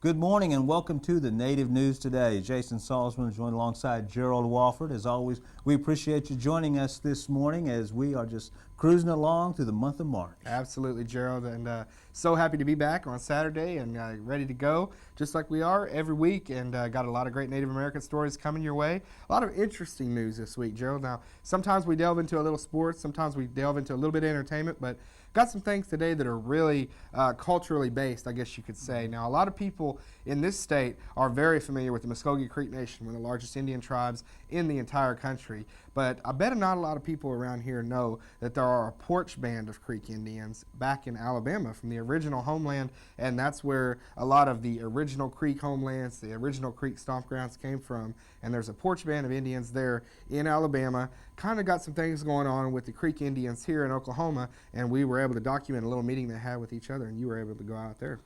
Good morning and welcome to the Native News Today. Jason Salzman joined alongside Gerald Walford. As always, we appreciate you joining us this morning as we are just cruising along through the month of March. Absolutely, Gerald, and so happy to be back on Saturday and ready to go, just like we are every week, and got a lot of great Native American stories coming your way. A lot of interesting news this week, Gerald. Now, sometimes we delve into a little sports, sometimes we delve into a little bit of entertainment, but got some things today that are really culturally based, I guess you could say. Now, a lot of people in this state are very familiar with the Muskogee Creek Nation, one of the largest Indian tribes in the entire country. But I bet not a lot of people around here know that there are a porch band of Creek Indians back in Alabama from the original homeland, and that's where a lot of the original Creek homelands, the original Creek stomp grounds came from. And there's a porch band of Indians there in Alabama. Kind of got some things going on with the Creek Indians here in Oklahoma, and we were able to document a little meeting they had with each other, and you were able to go out there.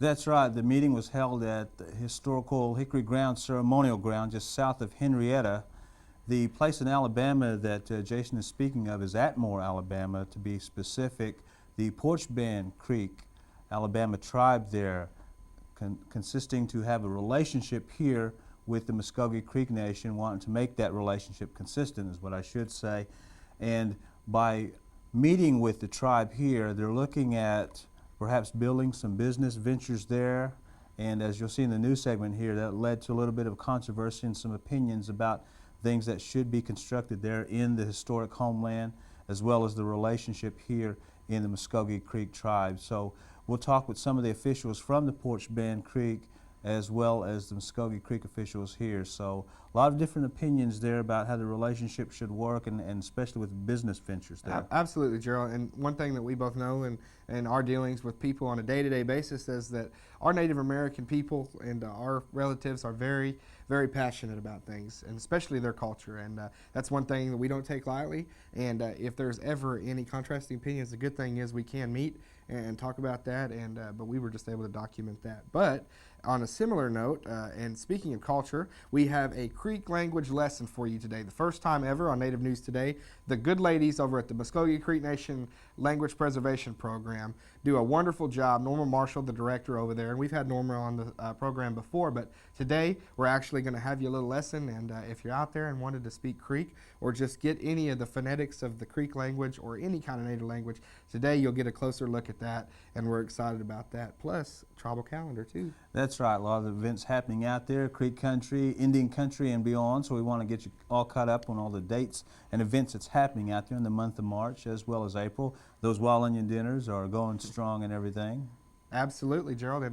That's right. The meeting was held at the historical Hickory Ground Ceremonial Ground just south of Henrietta. The place in Alabama that Jason is speaking of is Atmore, Alabama, to be specific. The Porch Band Creek, Alabama tribe there, consisting to have a relationship here with the Muskogee Creek Nation, wanting to make that relationship consistent is what I should say. And by meeting with the tribe here, they're looking at perhaps building some business ventures there. And as you'll see in the news segment here, that led to a little bit of controversy and some opinions about things that should be constructed there in the historic homeland, as well as the relationship here in the Muskogee Creek tribe. So we'll talk with some of the officials from the Porch Band Creek as well as the Muskogee Creek officials here. So a lot of different opinions there about how the relationship should work, and especially with business ventures there. Absolutely, Gerald. And one thing that we both know in our dealings with people on a day-to-day basis is that our Native American people and our relatives are very, very passionate about things, and especially their culture. And that's one thing that we don't take lightly. And if there's ever any contrasting opinions, the good thing is we can meet and talk about that. And but we were just able to document that. But on a similar note, and speaking of culture, we have a Creek language lesson for you today. The first time ever on Native News Today. The good ladies over at the Muskogee Creek Nation Language Preservation Program do a wonderful job. Norma Marshall, the director over there, and we've had Norma on the program before, but today we're actually going to have you a little lesson. And if you're out there and wanted to speak Creek or just get any of the phonetics of the Creek language or any kind of Native language, today you'll get a closer look at that, and we're excited about that. Plus, tribal calendar too. That's right. A lot of the events happening out there, Creek country, Indian country, and beyond. So we want to get you all caught up on all the dates and events that's happening out there in the month of March as well as April. Those Wild Onion dinners are going strong and everything. Absolutely, Gerald,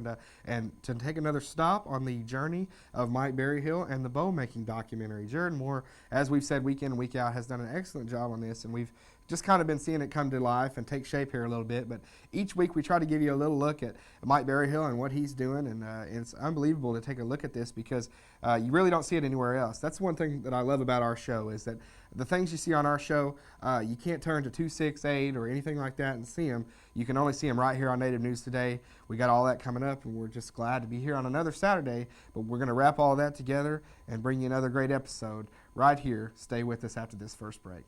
and to take another stop on the journey of Mike Berryhill and the bow making documentary. Jared Moore, as we've said week in and week out, has done an excellent job on this, and we've just kind of been seeing it come to life and take shape here a little bit. But each week we try to give you a little look at Mike Berryhill and what he's doing, and it's unbelievable to take a look at this because you really don't see it anywhere else. That's one thing that I love about our show is that the things you see on our show, you can't turn to 268 or anything like that and see them. You can only see them right here on Native News Today. We got all that coming up, and we're just glad to be here on another Saturday. But we're going to wrap all that together and bring you another great episode right here. Stay with us after this first break.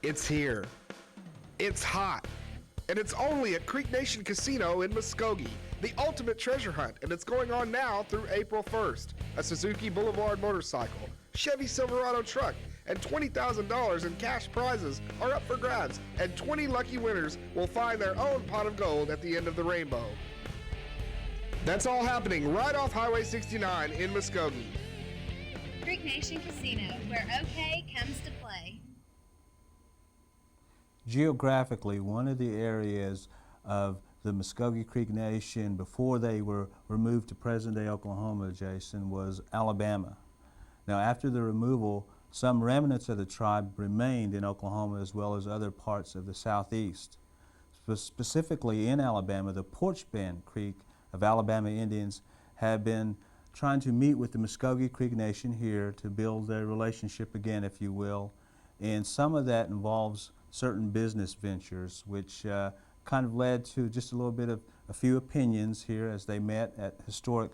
It's here. It's hot. And it's only at Creek Nation Casino in Muskogee, the ultimate treasure hunt, and it's going on now through April 1st. A Suzuki Boulevard motorcycle, Chevy Silverado truck, and $20,000 in cash prizes are up for grabs, and 20 lucky winners will find their own pot of gold at the end of the rainbow. That's all happening right off Highway 69 in Muskogee. Creek Nation Casino, where OK comes to play. Geographically, one of the areas of the Muskogee Creek Nation before they were removed to present-day Oklahoma, Jason, was Alabama. Now, after the removal, some remnants of the tribe remained in Oklahoma as well as other parts of the southeast. Specifically in Alabama, the Porch Band Creek of Alabama Indians have been trying to meet with the Muskogee Creek Nation here to build a relationship again, if you will. And some of that involves certain business ventures, which kind of led to just a little bit of a few opinions here as they met at historic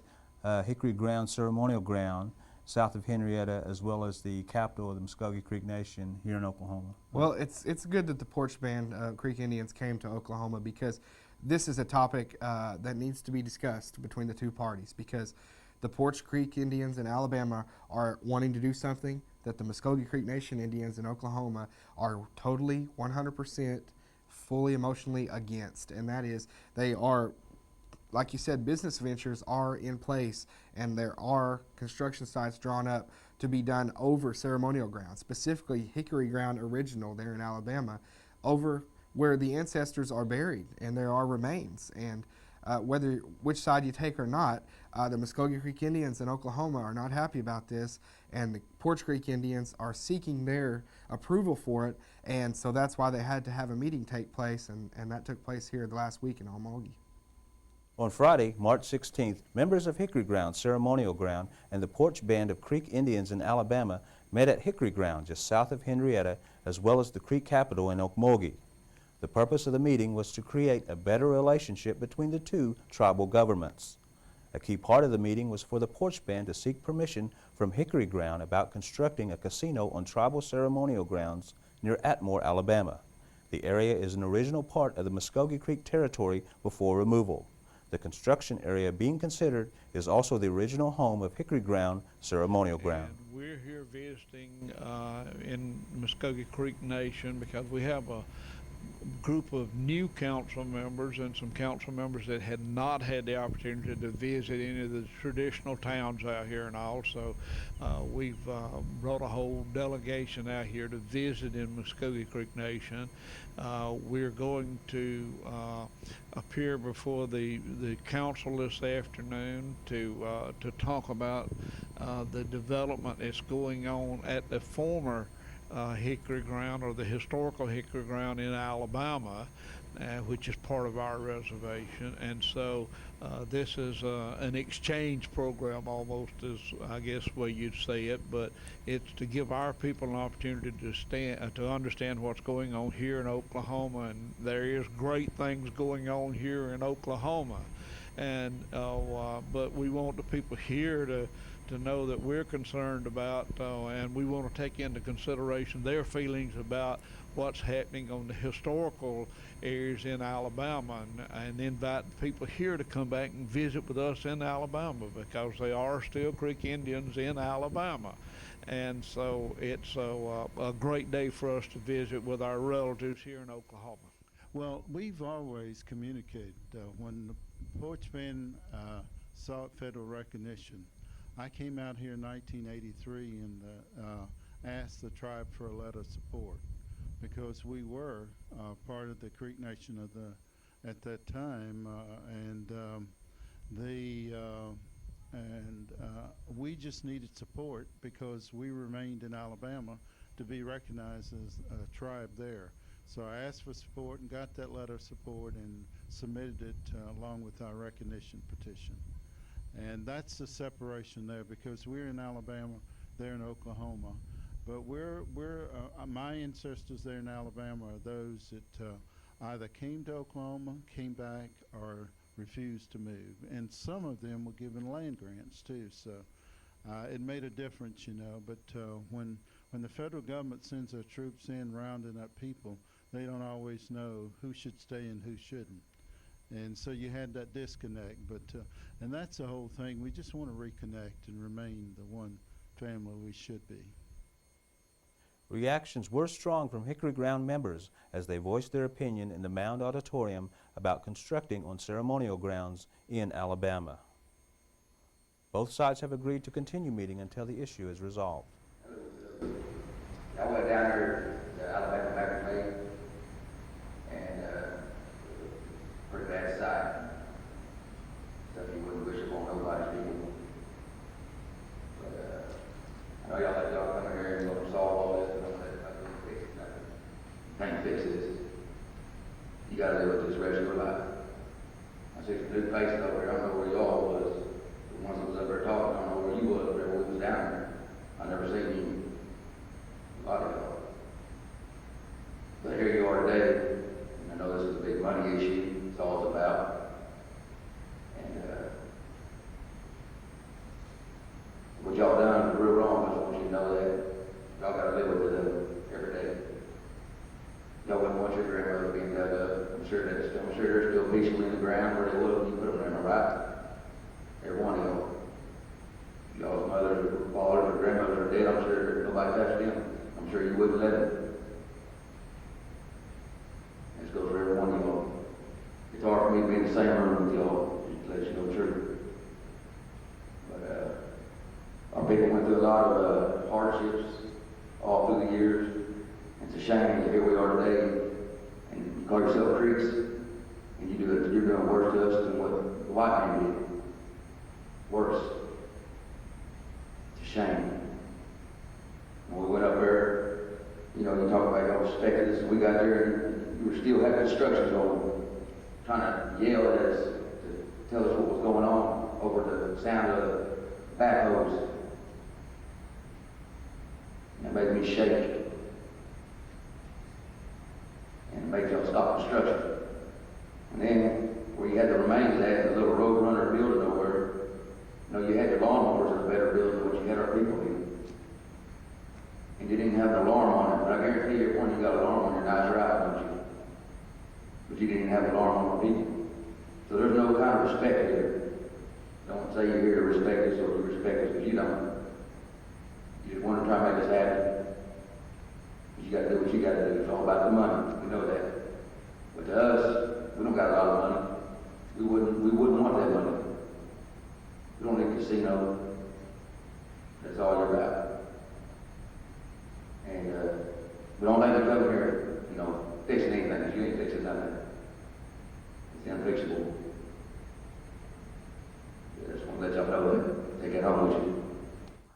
Hickory Ground Ceremonial Ground south of Henrietta, as well as the capital of the Muskogee Creek Nation here in Oklahoma. Well, it's good that the Porch Band Creek Indians came to Oklahoma, because this is a topic that needs to be discussed between the two parties, because the Porch Creek Indians in Alabama are wanting to do something that the Muskogee Creek Nation Indians in Oklahoma are totally 100% fully emotionally against, and that is they are, like you said, business ventures are in place, and there are construction sites drawn up to be done over ceremonial ground, specifically Hickory Ground Original there in Alabama, over where the ancestors are buried and there are remains. And which side you take or not, the Muskogee Creek Indians in Oklahoma are not happy about this, and the Porch Creek Indians are seeking their approval for it, and so that's why they had to have a meeting take place, and that took place here the last week in Almogie. On Friday, March 16th, members of Hickory Ground Ceremonial Ground and the Porch Band of Creek Indians in Alabama met at Hickory Ground just south of Henrietta, as well as the Creek capital in Okmulgee. The purpose of the meeting was to create a better relationship between the two tribal governments. A key part of the meeting was for the Porch Band to seek permission from Hickory Ground about constructing a casino on tribal ceremonial grounds near Atmore, Alabama. The area is an original part of the Muskogee Creek territory before removal. The construction area being considered is also the original home of Hickory Ground Ceremonial Ground. And we're here visiting in Muskogee Creek Nation because we have a group of new council members and some council members that had not had the opportunity to visit any of the traditional towns out here, and also we've brought a whole delegation out here to visit in Muskogee Creek Nation. We're going to appear before the council this afternoon to talk about the development that's going on at the former Hickory Ground, or the historical Hickory Ground in Alabama, which is part of our reservation. And so this is an exchange program, almost, is I guess the way you'd say it, but it's to give our people an opportunity to understand what's going on here in Oklahoma, and there is great things going on here in Oklahoma. And but we want the people here to know that we're concerned about, and we want to take into consideration their feelings about what's happening on the historical areas in Alabama, and invite people here to come back and visit with us in Alabama, because they are still Creek Indians in Alabama. And so it's a great day for us to visit with our relatives here in Oklahoma. Well, we've always communicated. When the Porch Band sought federal recognition, I came out here in 1983 and asked the tribe for a letter of support, because we were part of the Creek Nation at that time, we just needed support because we remained in Alabama to be recognized as a tribe there. So I asked for support and got that letter of support and submitted it along with our recognition petition. And that's the separation there, because we're in Alabama, they're in Oklahoma. But my ancestors there in Alabama are those that either came to Oklahoma, came back, or refused to move. And some of them were given land grants too, so it made a difference, you know. But when the federal government sends their troops in rounding up people, they don't always know who should stay and who shouldn't. And so you had that disconnect, and that's the whole thing. We just want to reconnect and remain the one family we should be. Reactions were strong from Hickory Ground members as they voiced their opinion in the Mound Auditorium about constructing on ceremonial grounds in Alabama. Both sides have agreed to continue meeting until the issue is resolved. I went down there to Alabama back in May, and pretty bad sight. Stuff you wouldn't wish upon nobody's people. But I know y'all let y'all come in here and you'll solve all this, but don't let nothing fix it. Nothing. Can't fix this. You gotta live with this rest of your life. I see some new faces over here. I don't know where y'all was. The ones that was up there talking, know that y'all gotta live with it every day. Y'all wouldn't want your grandmother being dug up. I'm sure they're still peacefully in the ground where they would when you put them there, am I right? Every one of y'all. Y'all's mothers or fathers or grandmothers are dead, I'm sure nobody touched them. I'm sure you wouldn't let them. This goes for every one of y'all. It's hard for me to be in the same room with y'all, just to let you know the truth. But our people went through a lot of hardships all through the years. It's a shame that here we are today, and you call yourself Creeks, and you're doing worse to us than what the white man did. Worse. It's a shame. When we went up there, you know, you talk about y'all respected us, and we got there, and you were still having instructions on, trying to yell at us to tell us what was going on over the sound of backhoes. And it made me shake. And make y'all stop construction. And then, where you had the remains at, the little road runner building over, you know, you had your lawnmowers in a better building than what you had our people in. And you didn't have an alarm on it, but I guarantee you, every one you got an alarm on your nice ride, don't you? But you didn't have an alarm on the people. So there's no kind of respect here. Don't say you're here to respect us or you respect us, because you don't. You just want to try to make us happy. You got to do what you got to do. It's all about the money. We know that. But to us, we don't got a lot of money. We wouldn't want that money. We don't need a casino. That's all you're about. And we don't let you come here, you know, fixing anything, because you ain't fixing nothing. It's unfixable. I just want to let y'all know that. Take it home with you.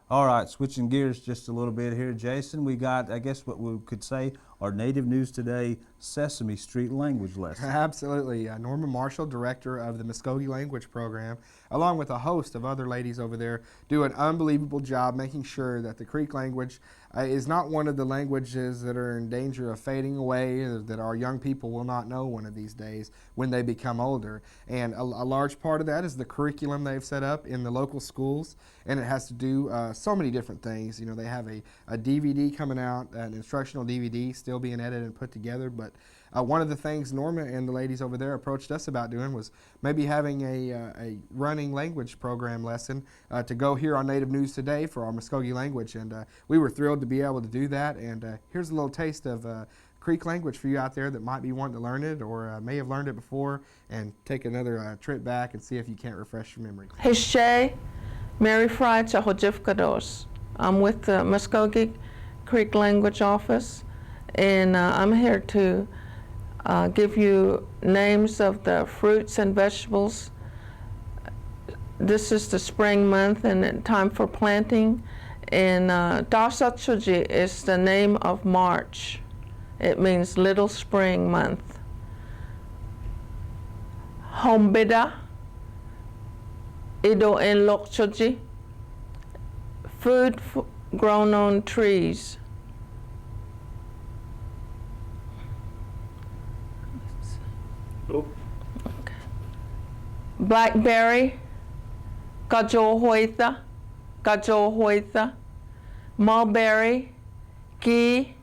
All right, switching gears just a little bit here, Jason. We got, I guess what we could say, our Native News Today Sesame Street language lesson. Absolutely. Norma Marshall, director of the Muskogee Language Program, along with a host of other ladies over there, do an unbelievable job making sure that the Creek language is not one of the languages that are in danger of fading away, or that our young people will not know one of these days when they become older. And a large part of that is the curriculum they've set up in the local schools, and it has to do so many different things. You know, they have a DVD coming out, an instructional DVD still being edited and put together, but one of the things Norma and the ladies over there approached us about doing was maybe having a running language program lesson to go here on Native News Today for our Muskogee language, and we were thrilled to be able to do that. And here's a little taste of Creek language for you out there that might be wanting to learn it, or may have learned it before, and take another trip back and see if you can't refresh your memory. Hishay, Mary Fry Chahojifkados. I'm with the Muskogee Creek Language Office, and I'm here to give you names of the fruits and vegetables. This is the spring month and time for planting, and Dasachuji is the name of March. It means little spring month. Hombida, Ido en Lokchoji, food grown on trees. Okay. Blackberry, Gajohoitha, mulberry, ghee,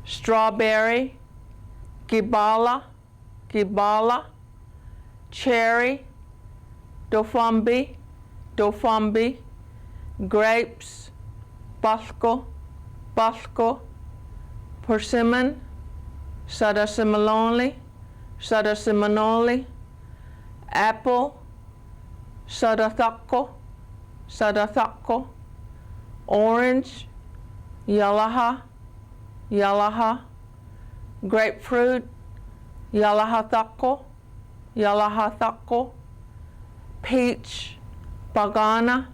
strawberry, gibala, cherry, dofambi, grapes, basco, persimmon, Sadasimololi, apple, Sadathako, orange, Yalaha, grapefruit, Yalahathako, peach, Bagana,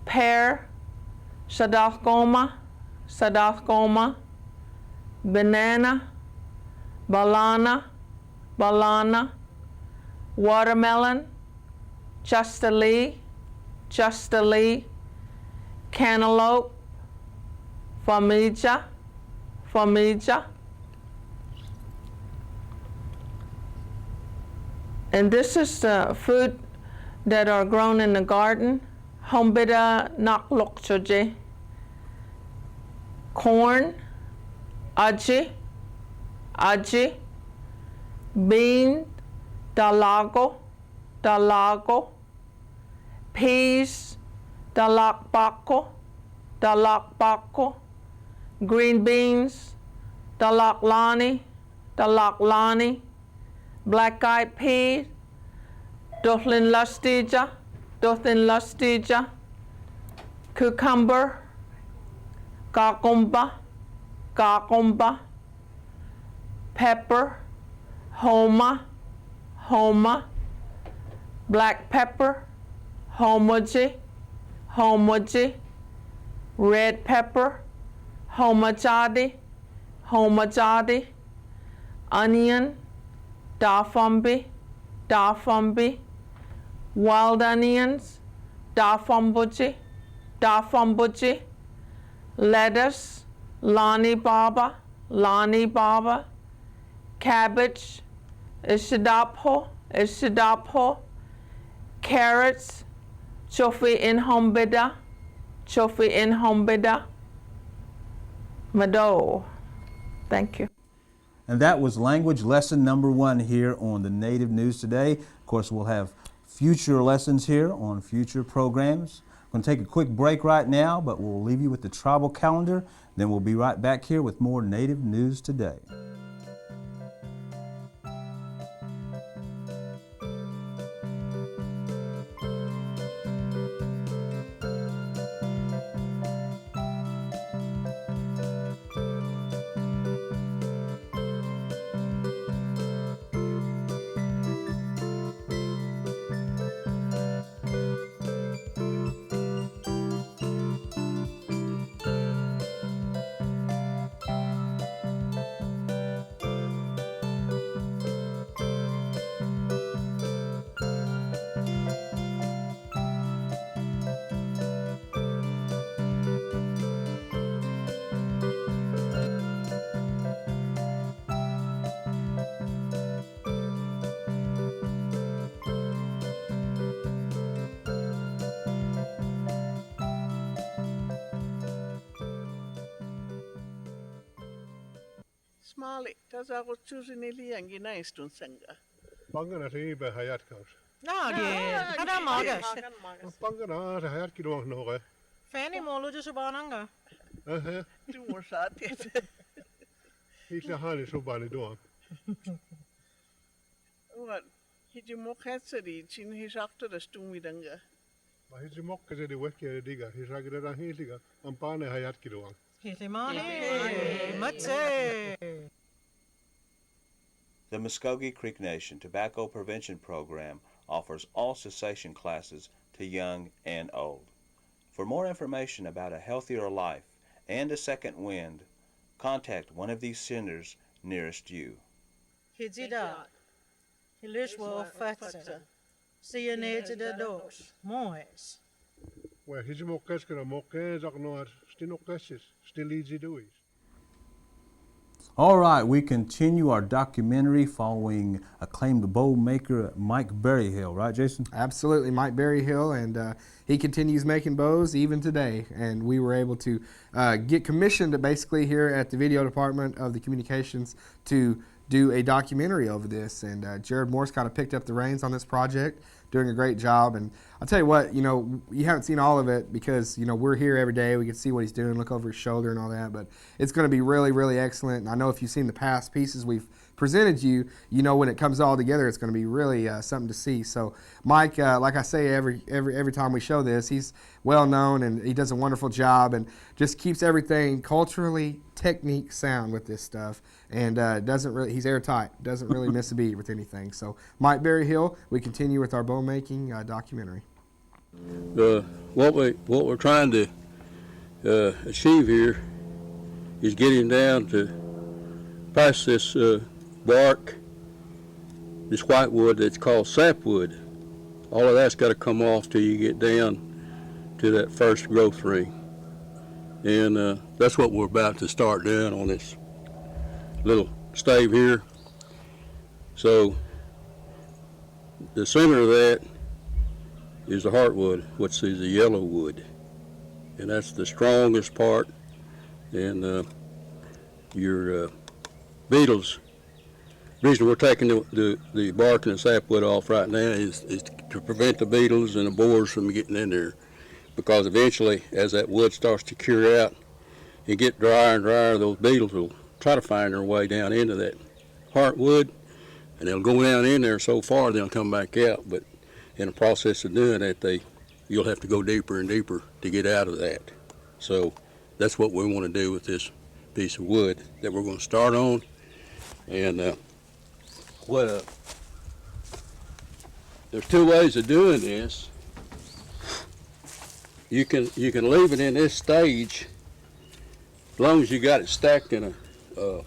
pear, Sadathgoma, banana, balana, watermelon, Justalee, cantaloupe, famija. And this is the food that are grown in the garden. Hombida naklokchoje. Corn, aji, bean, dalago, peas, dalakbako, green beans, dalaklani, black-eyed peas, dothlin lustija, cucumber, kakumba, pepper, homa, black pepper, homoji, red pepper, homajadi, onion, dafumbi, wild onions, dafumbuji, lettuce, lani baba, cabbage, ishidapho, carrots, chofi in hombida, mado. Thank you. And that was language lesson number 1 here on the Native News Today. Of course, we'll have future lessons here on future programs. We're going to take a quick break right now, but we'll leave you with the tribal calendar. Then we'll be right back here with more Native News Today. Smali, tässä on juuri liiankin näistun senga. Pangana riibe hajatkaus. Kada magas. Pangana se hajatki luong noge. Fani molu just bananga. Du saat. Hiiklä haali subani duong. Wat? Hiji mokhetseri chin hisakto das tumidanga. Ma hiji mokkese di wekki diga. Hisagirera hiiliga. Ampane hajatki luong. The Muskogee Creek Nation Tobacco Prevention Program offers all cessation classes to young and old. For more information about a healthier life and a second wind, contact one of these centers nearest you. Hijida. Hilishwa fatsa. Siyanete de dos. Moes. Well, hiji mokkeskera mokkenzak noar. Still easy doing. All right, we continue our documentary following acclaimed bow maker Mike Berryhill, right, Jason? Absolutely, Mike Berryhill, and he continues making bows even today. And we were able to get commissioned basically here at the video department of the communications to do a documentary over this. And Jared Morse kind of picked up the reins on this project, doing a great job. And I'll tell you what, you know, you haven't seen all of it because, you know, we're here every day. We can see what he's doing, look over his shoulder and all that. But it's going to be really, really excellent. And I know if you've seen the past pieces we've presented you, you know when it comes all together, it's going to be really something to see. So Mike, like I say every time we show this, he's well known and he does a wonderful job and just keeps everything culturally technique sound with this stuff. And he's airtight, doesn't really miss a beat with anything. So Mike Berryhill, we continue with our bow making documentary. What we're trying to achieve here is getting down to past this bark, this whitewood that's called sapwood. All of that's got to come off till you get down to that first growth ring. And that's what we're about to start doing on this little stave here. So the center of that is the heartwood, which is the yellow wood. And that's the strongest part. And your beetles, the reason we're taking the bark and the sapwood off right now is to prevent the beetles and the borers from getting in there. Because eventually, as that wood starts to cure out and get drier and drier, those beetles will try to find their way down into that heartwood, and they'll go down in there so far they'll come back out. But in the process of doing that, you'll have to go deeper and deeper to get out of that. So that's what we want to do with this piece of wood that we're going to start on. And there's two ways of doing this. You can leave it in this stage as long as you got it stacked in a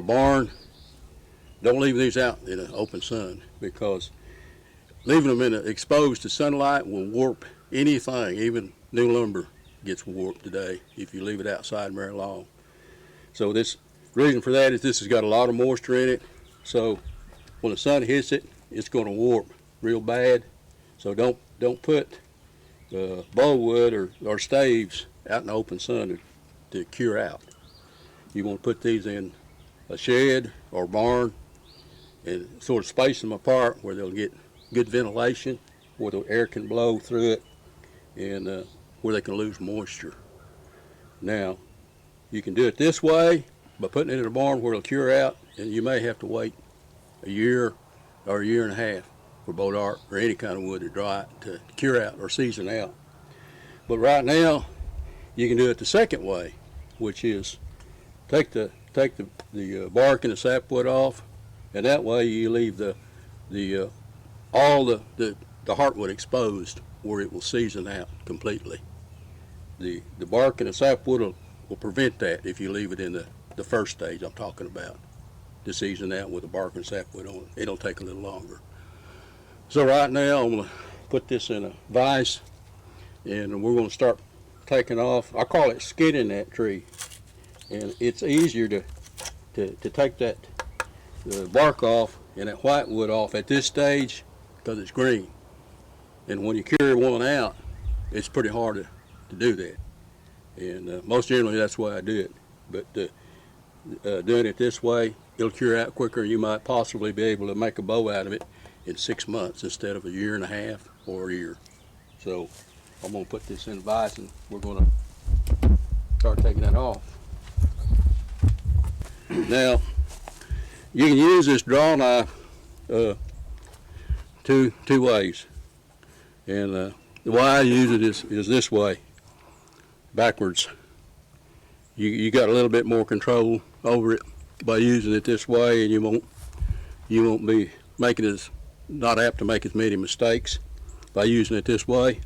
barn. Don't leave these out in the open sun, because leaving them exposed to sunlight will warp anything. Even new lumber gets warped today if you leave it outside very long. So this reason for that is this has got a lot of moisture in it. So when the sun hits it, it's going to warp real bad. So don't put bowwood or staves out in the open sun to cure out. You want to put these in a shed or barn and sort of space them apart where they'll get good ventilation, where the air can blow through it, and where they can lose moisture. Now, you can do it this way by putting it in a barn where it'll cure out, and you may have to wait a year or a year and a half for bodark or any kind of wood to dry to cure out or season out. But right now, you can do it the second way, which is take the bark and the sapwood off, and that way you leave all the heartwood exposed where it will season out completely. The bark and the sapwood will prevent that if you leave it in the first stage I'm talking about, to season out with the bark and sapwood on it. It'll take a little longer. So right now I'm going to put this in a vise, and we're going to start taking off. I call it skinning that tree, and it's easier to take that bark off and that whitewood off at this stage because it's green. And when you cure one out, it's pretty hard to do that. And most generally that's why I do it. But doing it this way, it'll cure out quicker. You might possibly be able to make a bow out of it in 6 months instead of a year and a half or a year. So I'm going to put this in a vise, and we're going to start taking that off. Now, you can use this draw knife two ways. And the way I use it is this way, backwards. You got a little bit more control over it by using it this way, and you won't be not apt to make as many mistakes by using it this way.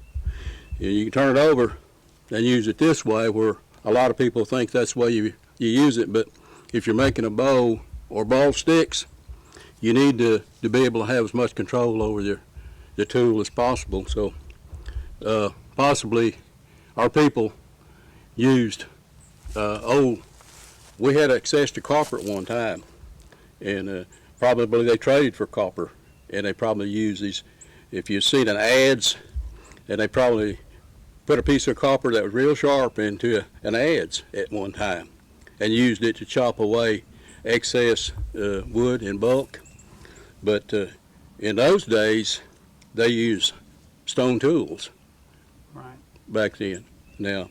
And you can turn it over and use it this way, where a lot of people think that's the way you use it, but if you're making a bow or ball sticks, you need to be able to have as much control over the tool as possible. So possibly our people used we had access to copper at one time, and probably they traded for copper, and they probably used these. If you've seen an adze, and they probably put a piece of copper that was real sharp into an adze at one time and used it to chop away excess wood in bulk. But in those days, they used stone tools back then. Now,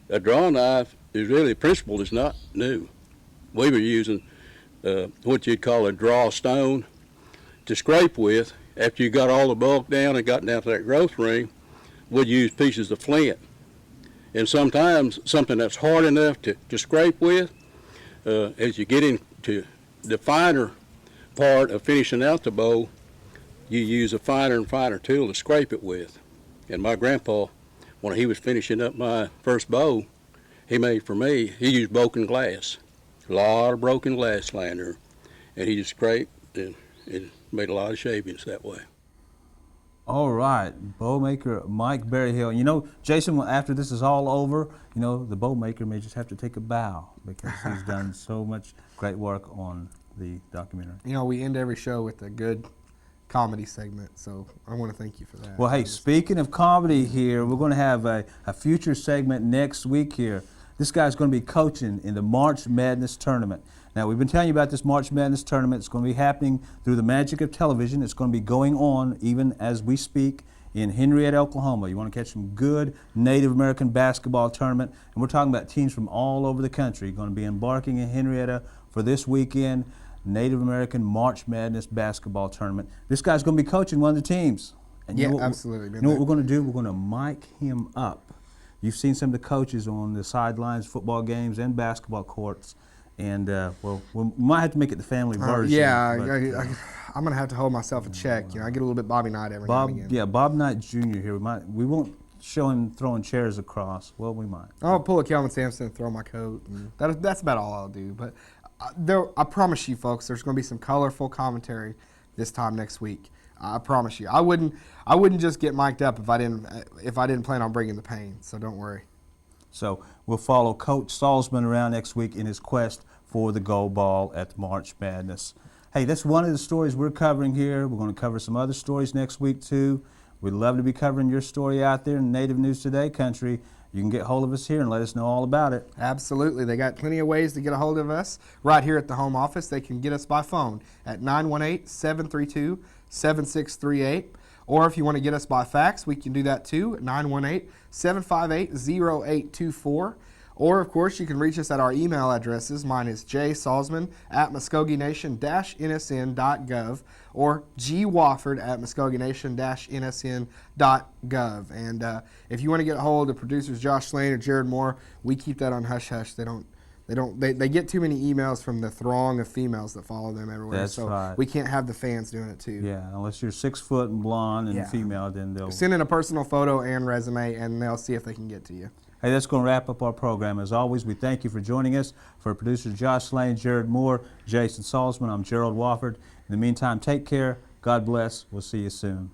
a draw knife is really, the principle is not new. We were using what you'd call a draw stone to scrape with. After you got all the bulk down and got down to that growth ring, we'd use pieces of flint. And sometimes something that's hard enough to scrape with, as you get into the finer part of finishing out the bow, you use a finer and finer tool to scrape it with. And my grandpa, when he was finishing up my first bow he made for me, he used broken glass, a lot of broken glass laying there, and he just scraped and made a lot of shavings that way. All right, bow maker Mike Berryhill. You know, Jason, after this is all over, you know, the bow maker may just have to take a bow because he's done so much great work on the documentary. You know, we end every show with a good comedy segment. So I want to thank you for that. Well, hey, speaking of comedy here, we're going to have a future segment next week here. This guy's going to be coaching in the March Madness tournament. Now, we've been telling you about this March Madness tournament. It's going to be happening through the magic of television. It's going to be going on even as we speak in Henrietta, Oklahoma. You want to catch some good Native American basketball tournament. And we're talking about teams from all over the country going to be embarking in Henrietta for this weekend. Native American March Madness basketball tournament. This guy's going to be coaching one of the teams. And Yeah, you know what, absolutely. You know what we're going to do? We're going to mic him up. You've seen some of the coaches on the sidelines, football games, and basketball courts. And, well, we might have to make it the family version. Yeah, but, I'm going to have to hold myself in check. You know, I get a little bit Bobby Knight every now and again. Yeah, Bob Knight Jr. here. We won't show him throwing chairs across. Well, we might. I'll pull a Kelvin Sampson and throw my coat. And that's about all I'll do. But I promise you, folks, there's going to be some colorful commentary this time next week. I promise you. I wouldn't just get mic'd up if I didn't plan on bringing the pain. So don't worry. So we'll follow Coach Salzman around next week in his quest for the gold ball at March Madness. Hey, that's one of the stories we're covering here. We're going to cover some other stories next week too. We'd love to be covering your story out there in Native News Today country. You can get hold of us here and let us know all about it. Absolutely. They got plenty of ways to get a hold of us right here at the home office. They can get us by phone at 918-732-7638. Or if you want to get us by fax, we can do that too at 918-758-0824. Or, of course, you can reach us at our email addresses. Mine is jsalzman@muskogeynation-nsn.gov or gwofford@muskogeynation-nsn.gov. And if you want to get a hold of producers Josh Lane or Jared Moore, we keep that on hush-hush. They get too many emails from the throng of females that follow them everywhere. That's so right. we can't have the fans doing it too. Yeah, unless you're 6 foot and blonde and Yeah. female, then they'll... Send in a personal photo and resume, and they'll see if they can get to you. Hey, that's going to wrap up our program. As always, we thank you for joining us. For producers Josh Lane, Jared Moore, Jason Salzman, I'm Gerald Wofford. In the meantime, take care. God bless. We'll see you soon.